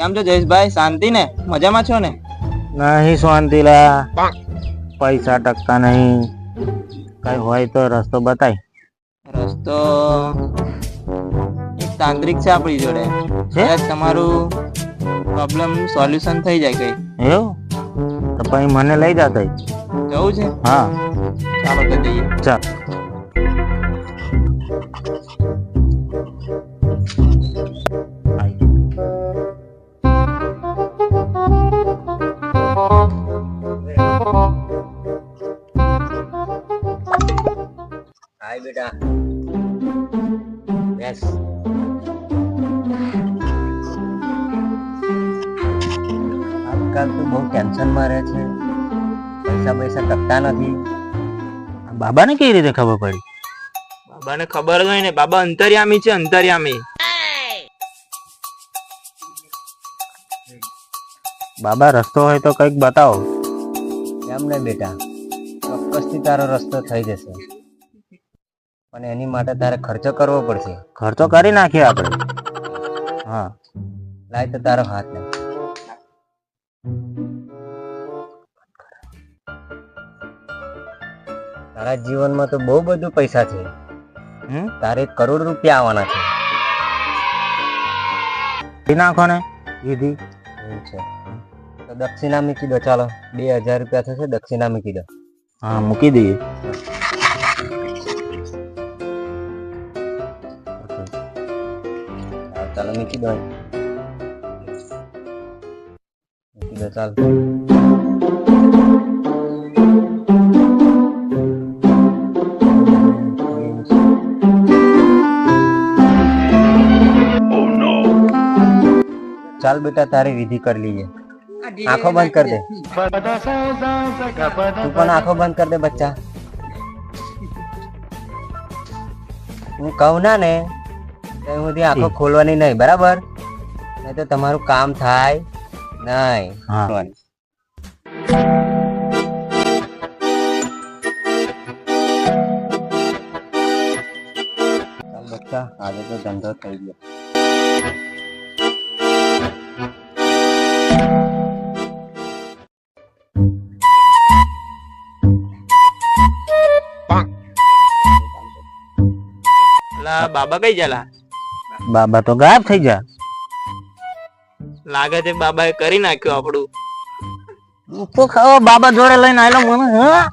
કેમ છો જયેશભાઈ? શાંતિ ને? મજામાં છો ને? નહીં શાંતિ લા, પૈસા ટકતા નહીં. કઈ હોય તો રસ્તો બતાય. રસ્તો એક તાંત્રિક છે આપણી જોડે, છે? કદાચ તમારું પ્રોબ્લેમ સોલ્યુશન થઈ જાય કઈ. એવું તો પછી મને લઈ જતા જવું છે? હા ચાલો તો જઈએ. ચાલ. હાય બેટા. યસ. આજકાલ તો બહુ ટેન્શનમાં રહે છે, પૈસા ટકતા નથી. બાબાને કઈ રીતે ખબર પડી? બાબાને ખબર જ હોય ને, બાબા અંતર્યામી છે, અંતર્યામી. બાબા રસ્તો હોય તો કઈક બતાવો. કેમ ને બેટા, ચોક્કસથી તારો રસ્તો થઈ જશે, પણ એની માટે તારે ખર્ચો કરવો પડશે. ખર્ચો કરી નાખીએ આપણે. હા લાય તો તારો હાથ ને. તારા જીવનમાં તો બહુ બધું પૈસા છે. તારે 1 કરોડ રૂપિયા આવવાના છે. નાખો ને વિધિ. એવું છે તો દક્ષિણા મૂકી દો. ચાલો 2000 રૂપિયા થશે, દક્ષિણા મૂકી દો. હા મૂકી દઈએ. ચાલો મૂકી દો, મૂકી દો. ચાલ ચાલ બેટા, તારી વિધિ કરી લઈએ. આંખો બંધ કર દે. તું પણ આંખો બંધ કર દે બચ્ચા. હું કહું ના ને ત્યાં સુધી આંખો ખોલવાની નહીં, બરાબર? નહીં તો તમારું કામ થાય નહીં. ચાલ બચ્ચા, આજે તો ધંધો થઈ ગયો. બાબા કઈ જલા? બાબા તો ગાયબ થઈ જા. લાગે છે બાબાએ કરી નાખ્યું આપણું. તો ખાઓ બાબા જોડે લઈને આવેલો મને. હા